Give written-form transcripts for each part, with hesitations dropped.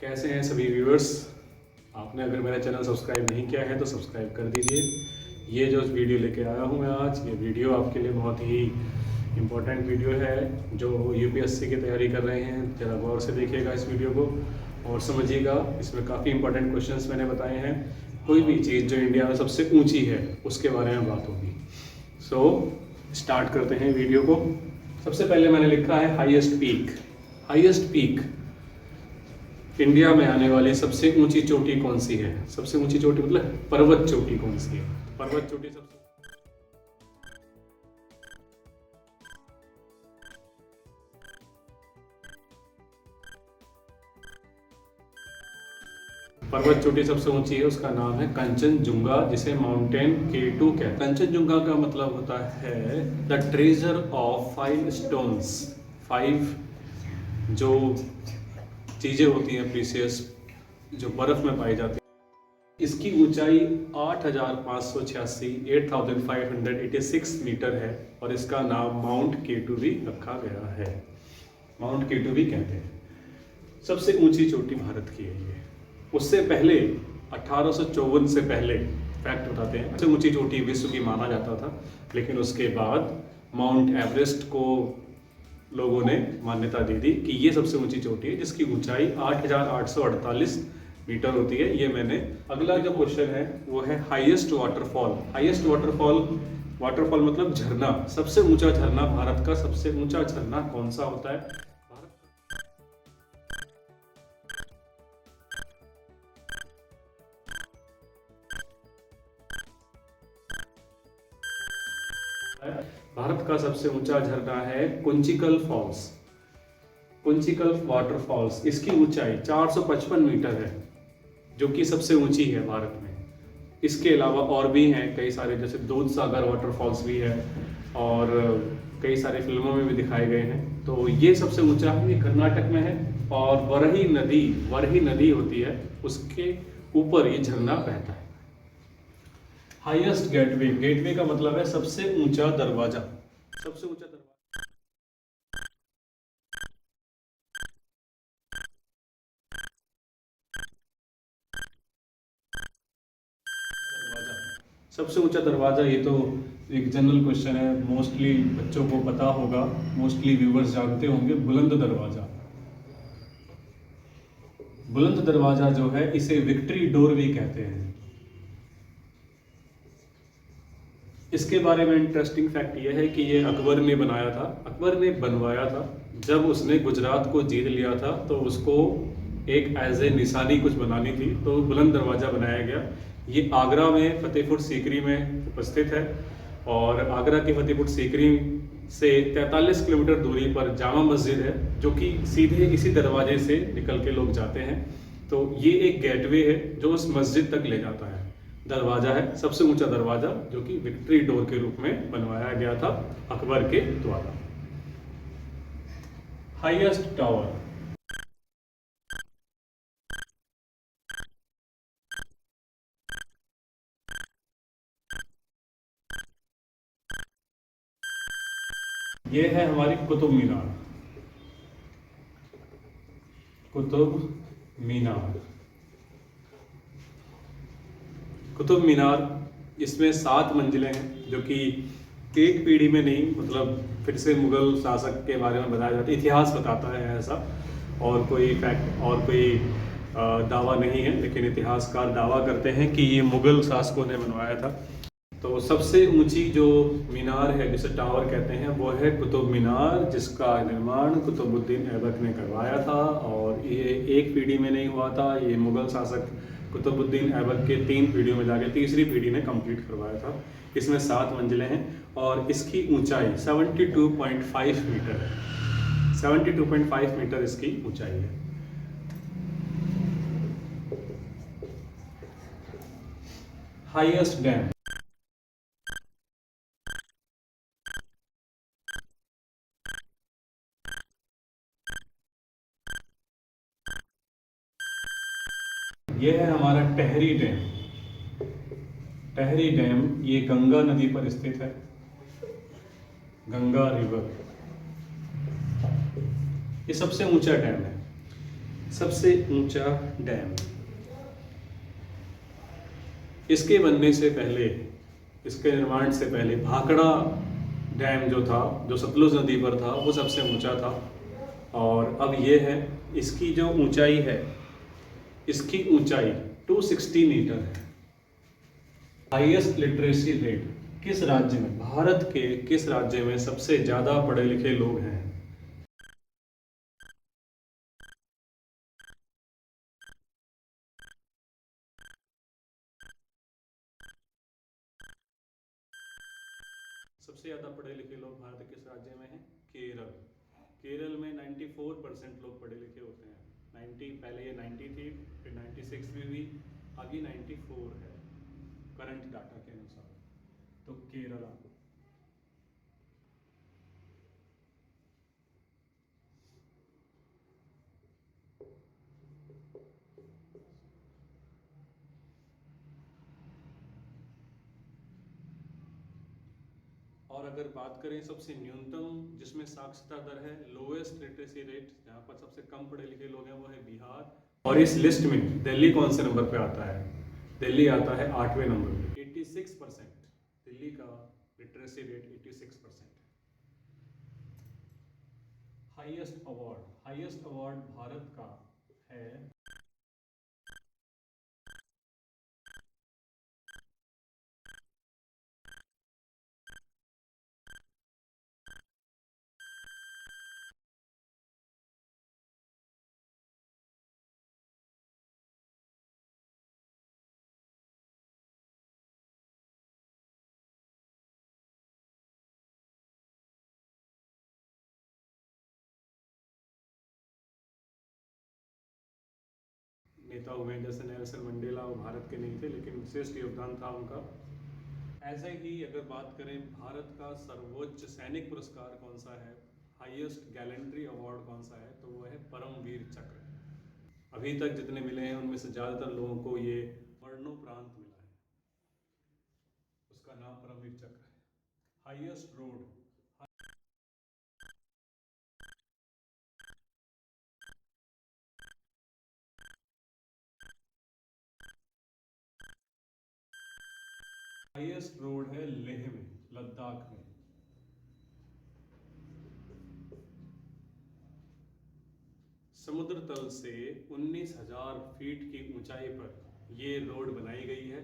कैसे हैं सभी व्यूअर्स। आपने अगर मेरा चैनल सब्सक्राइब नहीं किया है तो सब्सक्राइब कर दीजिए। ये जो वीडियो लेके आया हूँ मैं आज, ये वीडियो आपके लिए बहुत ही इम्पोर्टेंट वीडियो है। जो यूपीएससी की तैयारी कर रहे हैं ज़रा गौर से देखिएगा इस वीडियो को और समझिएगा। इसमें काफ़ी इंपॉर्टेंट क्वेश्चंस मैंने बताए हैं। कोई भी चीज़ जो इंडिया में सबसे ऊंची है उसके बारे में बात होगी। सो स्टार्ट करते हैं वीडियो को। सबसे पहले मैंने लिखा है highest peak. Highest peak, India में आने वाली सबसे ऊंची चोटी कौन सी है? सबसे ऊंची चोटी मतलब पर्वत चोटी कौन सी है? पर्वत चोटी सबसे पर्वत चोटी सबसे ऊंची है, उसका नाम है कंचनजुंगा, जिसे माउंटेन K2 कहते हैं। कंचनजुंगा का मतलब होता है द ट्रेजर ऑफ 5 स्टोन्स। 5 जो चीजें होती हैं प्रीसियस, जो बर्फ में पाई जाती है। इसकी ऊंचाई 8,586 8,586 मीटर है और इसका नाम माउंट K2 भी रखा गया है। माउंट K2 भी कहते हैं। सबसे ऊंची चोटी भारत की है ये। उससे पहले 1854 से पहले फैक्ट बताते हैं, सबसे ऊंची चोटी विश्व की माना जाता था, लेकिन उसके बाद माउंट एवरेस्ट को लोगों ने मान्यता दे दी कि ये सबसे ऊंची चोटी है, जिसकी ऊंचाई 8,848 मीटर होती है। ये मैंने अगला जो क्वेश्चन है वो है highest waterfall. Highest waterfall, waterfall मतलब झरना। सबसे ऊंचा झरना, भारत का सबसे ऊंचा झरना कौन सा होता है? भारत का सबसे ऊंचा झरना है कुंचिकल फॉल्स, कुंचिकल वाटरफॉल्स। इसकी ऊंचाई 455 मीटर है, जो कि सबसे ऊंची है भारत में। इसके अलावा और भी हैं कई सारे, जैसे दूध सागर वाटरफॉल्स भी है और कई सारे फिल्मों में भी दिखाए गए हैं। तो ये सबसे ऊंचा है, ये कर्नाटक में है और वरही नदी होती है, उसके ऊपर ये झरना बहता है। हाईएस्ट गेटवे, गेटवे का मतलब है सबसे ऊंचा दरवाजा। सबसे ऊंचा दरवाजा सबसे ऊंचा दरवाजा, ये तो एक जनरल क्वेश्चन है, मोस्टली बच्चों को पता होगा, मोस्टली व्यूवर्स जानते होंगे। बुलंद दरवाजा, बुलंद दरवाजा जो है इसे विक्ट्री डोर भी कहते हैं। इसके बारे में इंटरेस्टिंग फैक्ट यह है कि ये अकबर ने बनाया था, अकबर ने बनवाया था। जब उसने गुजरात को जीत लिया था तो उसको एक एज ए निशानी कुछ बनानी थी, तो बुलंद दरवाज़ा बनाया गया। ये आगरा में फतेहपुर सीकरी में उपस्थित है और आगरा की फतेहपुर सीकरी से 43 किलोमीटर दूरी पर जामा मस्जिद है, जो कि सीधे इसी दरवाजे से निकल के लोग जाते हैं। तो ये एक गेटवे है जो उस मस्जिद तक ले जाता है। दरवाजा है सबसे ऊंचा दरवाजा, जो कि विक्ट्री डोर के रूप में बनवाया गया था अकबर के द्वारा। हाईएस्ट टावर, ये है हमारी कुतुब मीनार। कुतुब मीनार, कुतुब मीनार, इसमें 7 मंजिलें हैं, जो कि एक पीढ़ी में नहीं, मतलब फिर से मुगल शासक के बारे में बताया जाता है, इतिहास बताता है ऐसा। और कोई फैक्ट और कोई दावा नहीं है, लेकिन इतिहासकार दावा करते हैं कि ये मुगल शासकों ने बनवाया था। तो सबसे ऊंची जो मीनार है, जिसे टावर कहते हैं, वो है कुतुब मीनार, जिसका निर्माण कुतुबुद्दीन ऐबक ने करवाया था। और ये एक पीढ़ी में नहीं हुआ था, ये मुगल शासक कुतुबुद्दीन ऐबक के 3 पीढ़ियों में जाके तीसरी पीढ़ी ने कंप्लीट करवाया था। इसमें 7 मंजिलें हैं और इसकी ऊंचाई 72.5 मीटर है। 72.5 मीटर इसकी ऊंचाई है। हाईएस्ट डैम, यह है हमारा टेहरी डैम। टेहरी डैम ये गंगा नदी पर स्थित है, गंगा रिवर। ये सबसे ऊंचा डैम है। सबसे ऊंचा डैम। इसके बनने से पहले, इसके निर्माण से पहले भाखड़ा डैम जो था, जो सतलुज नदी पर था, वो सबसे ऊंचा था। और अब ये है, इसकी जो ऊंचाई है, इसकी ऊंचाई 260 मीटर है। हाईएस्ट लिटरेसी रेट किस राज्य में, भारत के किस राज्य में सबसे ज़्यादा पढ़े लिखे लोग हैं? सबसे ज़्यादा पढ़े लिखे लोग भारत के किस राज्य में हैं? केरल। केरल में 94% लोग पढ़े लिखे होते हैं। 90, पहले ये 90 थी, फिर 96 भी हुई, अब ये 94 है करंट डाटा के अनुसार। तो केरला। और अगर बात करें सबसे न्यूनतम जिसमें साक्षरता दर है, लोएस्ट लिटरेसी रेट, जहाँ पर सबसे कम पढ़े लिखे लोग हैं, वो है बिहार। और इस लिस्ट में दिल्ली कौन से नंबर पे आता है? दिल्ली आता है 8वें नंबर पे, 86%। दिल्ली का literacy rate 86%। Highest award Bharat का है नेता हुए जैसे नेल्सन मंडेला, वो भारत के नहीं थे लेकिन विशिष्ट योगदान था उनका। ऐसे ही अगर बात करें भारत का सर्वोच्च सैनिक पुरस्कार कौन सा है, हाईएस्ट गैलेंट्री अवार्ड कौन सा है, तो वो है परमवीर चक्र। अभी तक जितने मिले हैं उनमें से ज़्यादातर लोगों को ये मरणोपरांत मिला है, उसका नाम परमवीर चक्र है। हाईएस्ट रोड, हाईएस्ट रोड है लेह में, लद्दाख में। समुद्र तल से 19,000 फीट की ऊंचाई पर ये रोड बनाई गई है।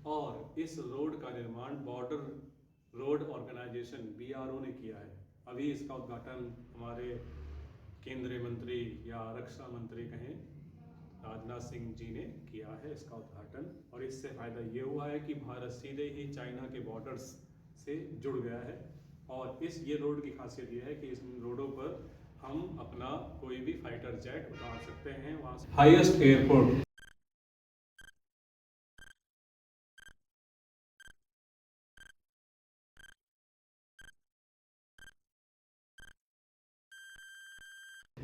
और इस रोड का निर्माण बॉर्डर रोड ऑर्गेनाइजेशन BRO ने किया है। अभी इसका उद्घाटन हमारे केंद्रीय मंत्री या रक्षा मंत्री कहें, राजनाथ सिंह जी ने किया है इसका उद्घाटन। और इससे फ़ायदा ये हुआ है कि भारत सीधे ही चाइना के बॉर्डर्स से जुड़ गया है। और इस ये रोड की खासियत ये है कि इस रोडों पर हम अपना कोई भी फाइटर जेट उतार सकते हैं वहाँ से। हाईएस्ट एयरपोर्ट,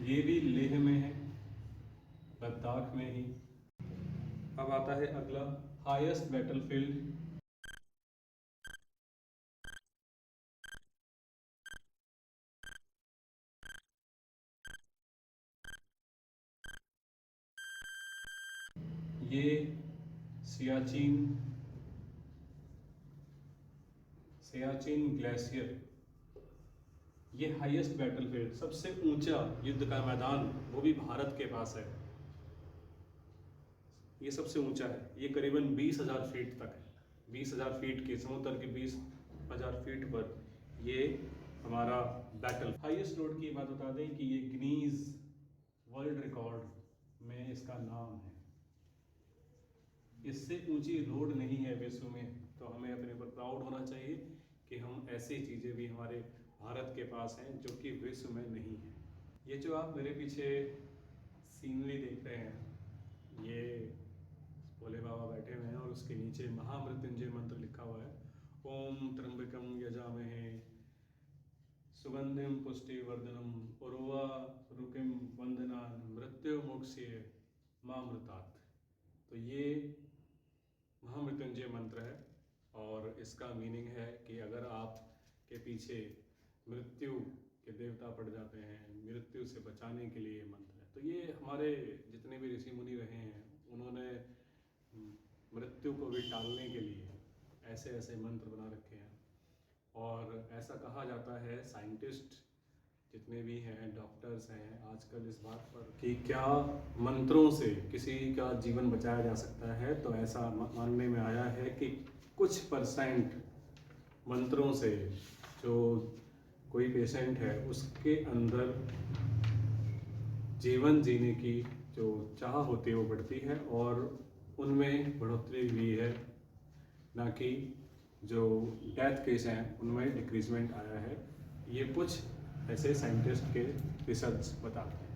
ये भी लेह में है, लद्दाख में ही। अब आता है अगला, हाईएस्ट बैटलफील्ड। ये सियाचिन, सियाचिन ग्लेशियर, ये हाईएस्ट बैटलफील्ड, सबसे ऊंचा युद्ध का मैदान, वो भी भारत के पास है। ये सबसे ऊंचा है, ये करीबन 20,000 फीट तक है। 20,000 फीट के समुद्र के 20,000 फीट पर ये हमारा बैटल। हाईएस्ट रोड की बात बता दें कि ये गिनीज वर्ल्ड रिकॉर्ड में इसका नाम है। इससे ऊंची रोड नहीं है विश्व में, तो हमें अपने ऊपर प्राउड होना चाहिए कि हम ऐसी चीज़ें भी हमारे भारत के पास हैं जो कि विश्व में नहीं है। ये जो आप मेरे पीछे सीनरी देख रहे हैं, ये भोले बाबा बैठे हुए हैं और उसके नीचे महामृत्युंजय मंत्र लिखा हुआ है। ओम त्र्यंबकम यजामहे सुगंधिम पुष्टिवर्धनम उर्वा रुकिम वंदनान मृत्यु मोक्षे मामृतात्। तो ये महामृत्युंजय मंत्र है और इसका मीनिंग है कि अगर आप के पीछे मृत्यु के देवता पड़ जाते हैं, मृत्यु से बचाने के लिए मंत्र है। तो ये हमारे जितने भी ऋषि मुनि रहे हैं उन्होंने मृत्यु को भी टालने के लिए ऐसे ऐसे मंत्र बना रखे हैं। और ऐसा कहा जाता है, साइंटिस्ट जितने भी हैं, डॉक्टर्स हैं, आजकल इस बात पर कि क्या मंत्रों से किसी का जीवन बचाया जा सकता है, तो ऐसा मानने में आया है कि कुछ परसेंट मंत्रों से जो कोई पेशेंट है उसके अंदर जीवन जीने की जो चाह होती है वो बढ़ती है और उनमें बढ़ोतरी हुई है, ना कि जो डेथ केस हैं उनमें डिक्रीजमेंट आया है। ये कुछ ऐसे साइंटिस्ट के रिसर्च बताते हैं।